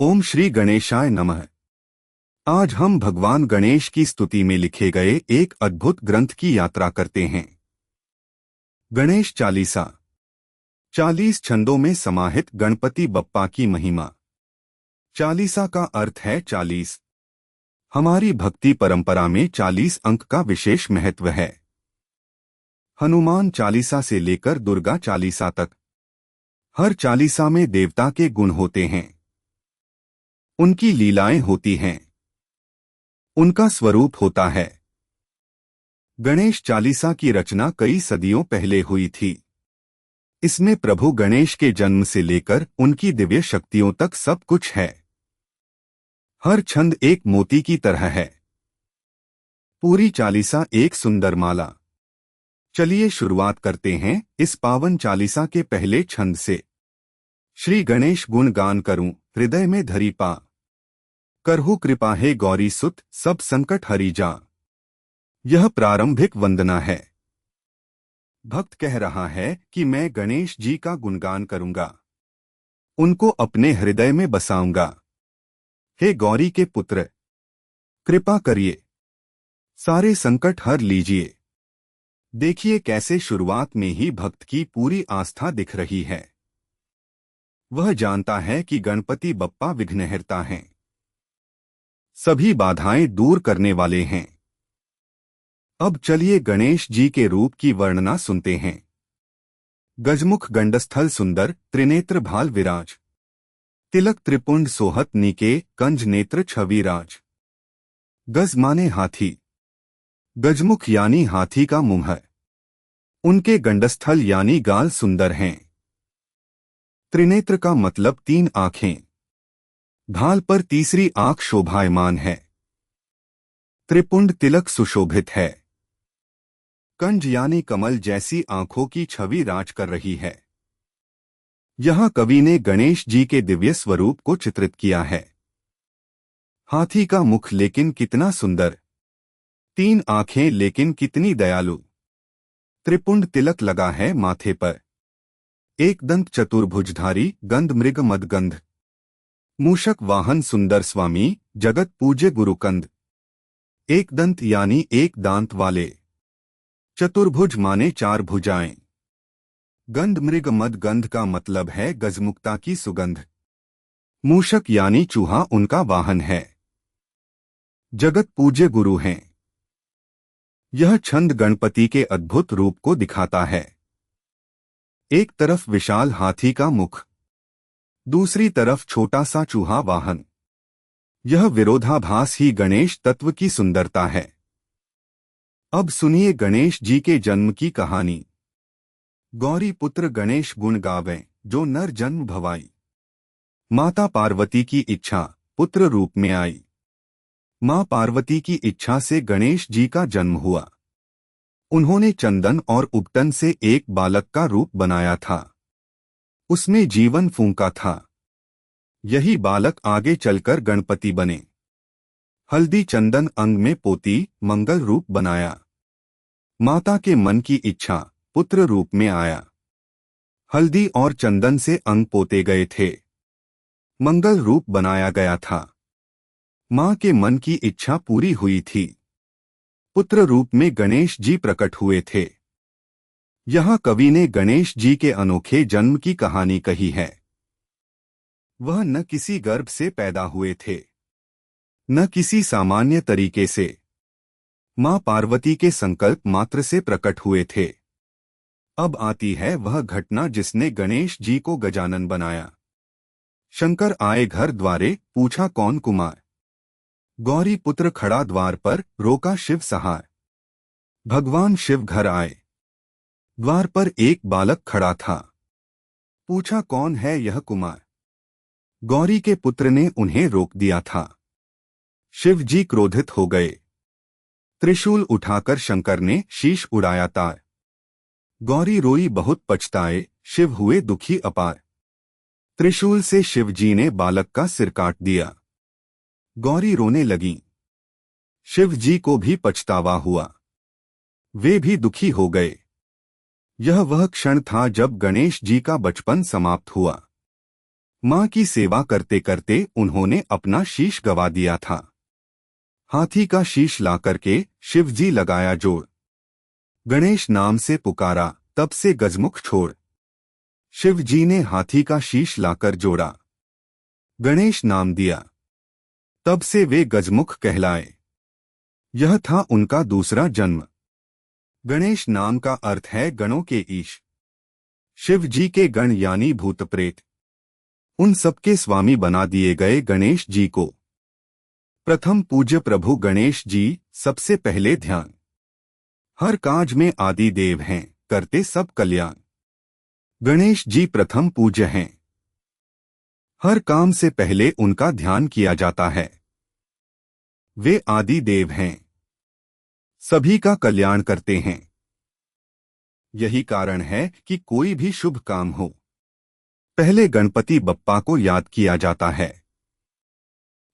ओम श्री गणेशाय नमः। आज हम भगवान गणेश की स्तुति में लिखे गए एक अद्भुत ग्रंथ की यात्रा करते हैं। गणेश चालीसा। 40 छंदों में समाहित गणपति बप्पा की महिमा। चालीसा का अर्थ है 40। हमारी भक्ति परंपरा में 40 अंक का विशेष महत्व है। हनुमान चालीसा से लेकर दुर्गा चालीसा तक हर चालीसा में देवता के गुण होते हैं, उनकी लीलाएं होती हैं, उनका स्वरूप होता है। गणेश चालीसा की रचना कई सदियों पहले हुई थी। इसमें प्रभु गणेश के जन्म से लेकर उनकी दिव्य शक्तियों तक सब कुछ है। हर छंद एक मोती की तरह है। पूरी चालीसा एक सुंदर माला। चलिए शुरुआत करते हैं इस पावन चालीसा के पहले छंद से। श्री गणेश गुण गान करूं हृदय में धरी पा, करहु कृपा हे गौरी सुत सब संकट हरि जा। यह प्रारंभिक वंदना है। भक्त कह रहा है कि मैं गणेश जी का गुणगान करूंगा, उनको अपने हृदय में बसाऊंगा। हे गौरी के पुत्र, कृपा करिए, सारे संकट हर लीजिए। देखिए कैसे शुरुआत में ही भक्त की पूरी आस्था दिख रही है। वह जानता है कि गणपति बप्पा विघ्नहर्ता हैं, सभी बाधाएं दूर करने वाले हैं। अब चलिए गणेश जी के रूप की वर्णना सुनते हैं। गजमुख गंडस्थल सुंदर त्रिनेत्र भाल विराज, तिलक त्रिपुंड सोहत नीके कंज नेत्र छवि राज। गज माने हाथी, गजमुख यानी हाथी का मुंह है, उनके गंडस्थल यानी गाल सुंदर हैं। त्रिनेत्र का मतलब 3 आंखें, भाल पर तीसरी आंख शोभायमान है। त्रिपुंड तिलक सुशोभित है। कंज यानी कमल जैसी आंखों की छवि राज कर रही है। यहां कवि ने गणेश जी के दिव्य स्वरूप को चित्रित किया है। हाथी का मुख लेकिन कितना सुंदर, 3 आंखें लेकिन कितनी दयालु। त्रिपुंड तिलक लगा है माथे पर। एक दंत चतुर्भुजधारी गंध मृग मदगंध, मूषक वाहन सुंदर स्वामी जगत पूज्य गुरुकंद। एक दंत यानी एक दांत वाले, चतुर्भुज माने 4 भुजाएं। गंध मृग मद गंध का मतलब है गजमुक्ता की सुगंध। मूषक यानी चूहा उनका वाहन है। जगत पूज्य गुरु हैं। यह छंद गणपति के अद्भुत रूप को दिखाता है। एक तरफ विशाल हाथी का मुख, दूसरी तरफ छोटा सा चूहा वाहन। यह विरोधाभास ही गणेश तत्व की सुंदरता है। अब सुनिए गणेश जी के जन्म की कहानी। गौरी पुत्र गणेश गुण गावें जो नर जन्म भवाई। माता पार्वती की इच्छा पुत्र रूप में आई। मां पार्वती की इच्छा से गणेश जी का जन्म हुआ। उन्होंने चंदन और उबटन से एक बालक का रूप बनाया था। उसमें जीवन फूंका था। यही बालक आगे चलकर गणपति बने। हल्दी चंदन अंग में पोती मंगल रूप बनाया। माता के मन की इच्छा पुत्र रूप में आया। हल्दी और चंदन से अंग पोते गए थे, मंगल रूप बनाया गया था। मां के मन की इच्छा पूरी हुई थी। पुत्र रूप में गणेश जी प्रकट हुए थे। यहाँ कवि ने गणेश जी के अनोखे जन्म की कहानी कही है। वह न किसी गर्भ से पैदा हुए थे, न किसी सामान्य तरीके से। मां पार्वती के संकल्प मात्र से प्रकट हुए थे। अब आती है वह घटना जिसने गणेश जी को गजानन बनाया। शंकर आए घर द्वारे, पूछा कौन कुमार। गौरी पुत्र खड़ा द्वार पर, रोका शिव सहाय। भगवान शिव घर आए। द्वार पर एक बालक खड़ा था। पूछा कौन है यह कुमार। गौरी के पुत्र ने उन्हें रोक दिया था। शिव जी क्रोधित हो गए। त्रिशूल उठाकर शंकर ने शीश उड़ाया तार। गौरी रोई बहुत पछताए, शिव हुए दुखी अपार। त्रिशूल से शिव जी ने बालक का सिर काट दिया। गौरी रोने लगी। शिव जी को भी पछतावा हुआ। वे भी दुखी हो गए। यह वह क्षण था जब गणेश जी का बचपन समाप्त हुआ। मां की सेवा करते करते उन्होंने अपना शीश गवा दिया था। हाथी का शीश ला करके शिवजी लगाया जोड़। गणेश नाम से पुकारा, तब से गजमुख छोड़। शिवजी ने हाथी का शीश लाकर जोड़ा, गणेश नाम दिया, तब से वे गजमुख कहलाए। यह था उनका दूसरा जन्म। गणेश नाम का अर्थ है गणों के ईश। शिव जी के गण यानी भूत प्रेत, उन सबके स्वामी बना दिए गए गणेश जी को। प्रथम पूज्य प्रभु गणेश जी सबसे पहले ध्यान। हर काज में आदि देव हैं, करते सब कल्याण। गणेश जी प्रथम पूज्य हैं। हर काम से पहले उनका ध्यान किया जाता है। वे आदि देव हैं, सभी का कल्याण करते हैं। यही कारण है कि कोई भी शुभ काम हो, पहले गणपति बप्पा को याद किया जाता है।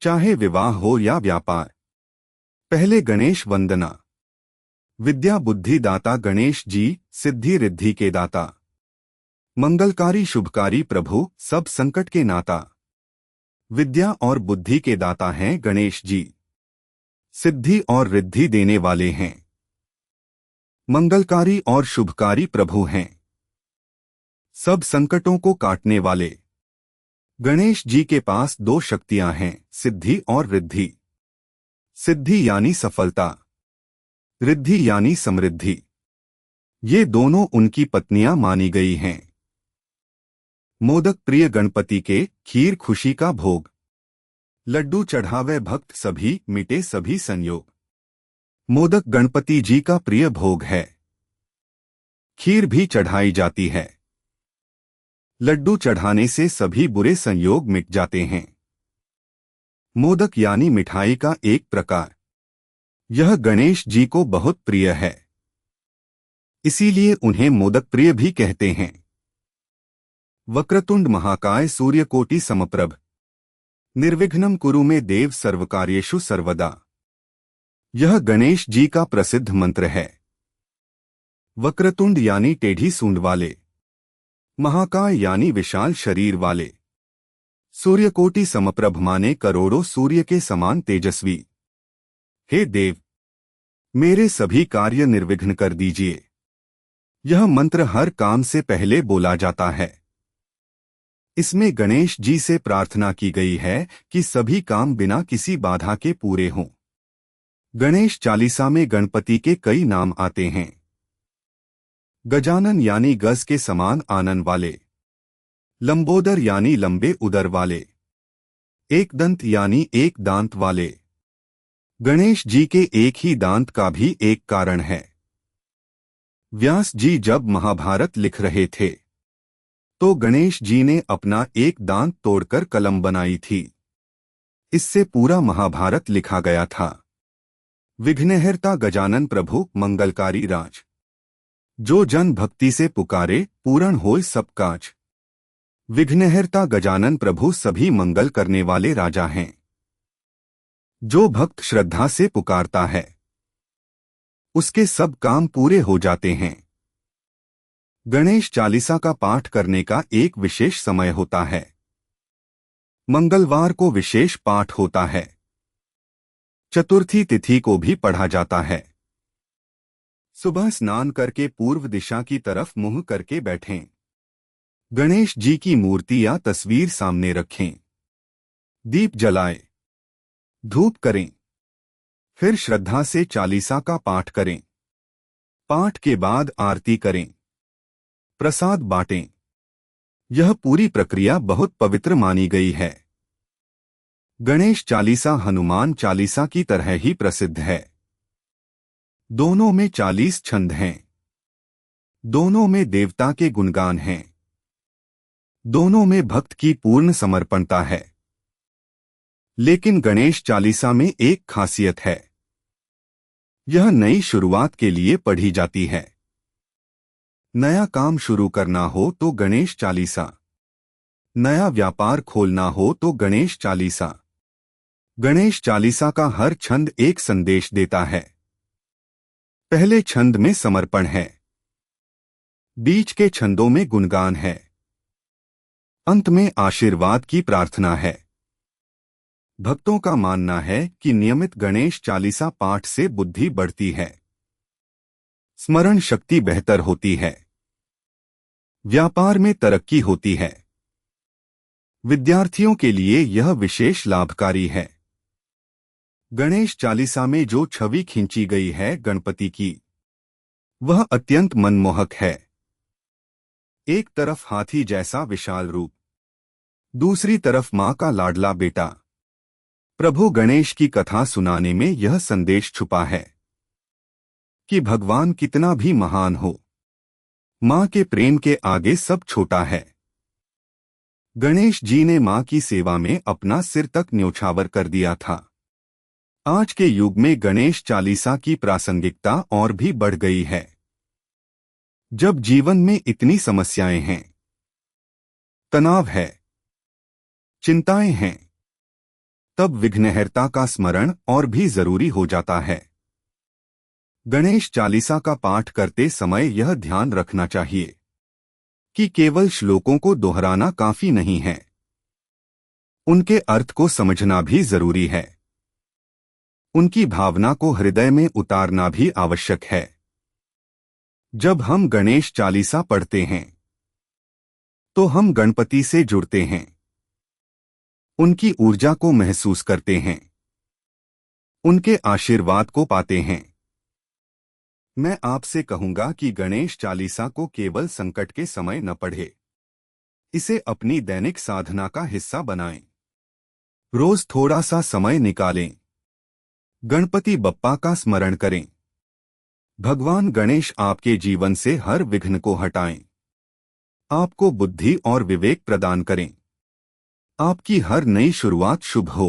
चाहे विवाह हो या व्यापार, पहले गणेश वंदना। विद्या बुद्धि दाता गणेश जी, सिद्धि रिद्धि के दाता। मंगलकारी शुभकारी प्रभु, सब संकट के नाता। विद्या और बुद्धि के दाता हैं गणेश जी, सिद्धि और रिद्धि देने वाले हैं। मंगलकारी और शुभकारी प्रभु हैं, सब संकटों को काटने वाले। गणेश जी के पास दो शक्तियां हैं, सिद्धि और रिद्धि। सिद्धि यानी सफलता, रिद्धि यानी समृद्धि। ये दोनों उनकी पत्नियां मानी गई हैं। मोदक प्रिय गणपति के, खीर खुशी का भोग। लड्डू चढ़ावे भक्त सभी, मिटे सभी संयोग। मोदक गणपति जी का प्रिय भोग है। खीर भी चढ़ाई जाती है। लड्डू चढ़ाने से सभी बुरे संयोग मिट जाते हैं। मोदक यानी मिठाई का एक प्रकार। यह गणेश जी को बहुत प्रिय है, इसीलिए उन्हें मोदक प्रिय भी कहते हैं। वक्रतुंड महाकाय सूर्यकोटि समप्रभ, निर्विघ्नं कुरु मे देव सर्वकार्येषु सर्वदा। यह गणेश जी का प्रसिद्ध मंत्र है। वक्रतुंड यानी टेढ़ी सूंड वाले, महाकाय यानी विशाल शरीर वाले, सूर्यकोटि समप्रभ माने करोड़ों सूर्य के समान तेजस्वी। हे देव, मेरे सभी कार्य निर्विघ्न कर दीजिए। यह मंत्र हर काम से पहले बोला जाता है। इसमें गणेश जी से प्रार्थना की गई है कि सभी काम बिना किसी बाधा के पूरे हों। गणेश चालीसा में गणपति के कई नाम आते हैं। गजानन यानी गज के समान आनन वाले, लंबोदर यानी लंबे उदर वाले, एक दंत यानी एक दांत वाले। गणेश जी के एक ही दांत का भी एक कारण है। व्यास जी जब महाभारत लिख रहे थे तो गणेश जी ने अपना एक दांत तोड़कर कलम बनाई थी। इससे पूरा महाभारत लिखा गया था। विघ्नहर्ता गजानन प्रभु, मंगलकारी राज। जो जन भक्ति से पुकारे, पूर्ण होय सब काज। विघ्नहर्ता गजानन प्रभु सभी मंगल करने वाले राजा हैं। जो भक्त श्रद्धा से पुकारता है, उसके सब काम पूरे हो जाते हैं। गणेश चालीसा का पाठ करने का एक विशेष समय होता है। मंगलवार को विशेष पाठ होता है। चतुर्थी तिथि को भी पढ़ा जाता है। सुबह स्नान करके पूर्व दिशा की तरफ मुंह करके बैठें। गणेश जी की मूर्ति या तस्वीर सामने रखें। दीप जलाएं, धूप करें, फिर श्रद्धा से चालीसा का पाठ करें। पाठ के बाद आरती करें, प्रसाद बांटें। यह पूरी प्रक्रिया बहुत पवित्र मानी गई है। गणेश चालीसा हनुमान चालीसा की तरह ही प्रसिद्ध है। दोनों में 40 छंद हैं। दोनों में देवता के गुणगान हैं। दोनों में भक्त की पूर्ण समर्पणता है। लेकिन गणेश चालीसा में एक खासियत है। यह नई शुरुआत के लिए पढ़ी जाती है। नया काम शुरू करना हो तो गणेश चालीसा, नया व्यापार खोलना हो तो गणेश चालीसा। गणेश चालीसा का हर छंद एक संदेश देता है। पहले छंद में समर्पण है, बीच के छंदों में गुणगान है, अंत में आशीर्वाद की प्रार्थना है। भक्तों का मानना है कि नियमित गणेश चालीसा पाठ से बुद्धि बढ़ती है, स्मरण शक्ति बेहतर होती है, व्यापार में तरक्की होती है। विद्यार्थियों के लिए यह विशेष लाभकारी है। गणेश चालीसा में जो छवि खींची गई है गणपति की, वह अत्यंत मनमोहक है। एक तरफ हाथी जैसा विशाल रूप, दूसरी तरफ मां का लाडला बेटा। प्रभु गणेश की कथा सुनाने में यह संदेश छुपा है कि भगवान कितना भी महान हो, मां के प्रेम के आगे सब छोटा है। गणेश जी ने मां की सेवा में अपना सिर तक न्यौछावर कर दिया था। आज के युग में गणेश चालीसा की प्रासंगिकता और भी बढ़ गई है। जब जीवन में इतनी समस्याएं हैं, तनाव है, चिंताएं हैं, तब विघ्नहर्ता का स्मरण और भी जरूरी हो जाता है। गणेश चालीसा का पाठ करते समय यह ध्यान रखना चाहिए कि केवल श्लोकों को दोहराना काफी नहीं है, उनके अर्थ को समझना भी जरूरी है। उनकी भावना को हृदय में उतारना भी आवश्यक है। जब हम गणेश चालीसा पढ़ते हैं तो हम गणपति से जुड़ते हैं, उनकी ऊर्जा को महसूस करते हैं, उनके आशीर्वाद को पाते हैं। मैं आपसे कहूंगा कि गणेश चालीसा को केवल संकट के समय न पढ़े, इसे अपनी दैनिक साधना का हिस्सा बनाएं। रोज थोड़ा सा समय निकालें, गणपति बप्पा का स्मरण करें। भगवान गणेश आपके जीवन से हर विघ्न को हटाएं, आपको बुद्धि और विवेक प्रदान करें। आपकी हर नई शुरुआत शुभ हो।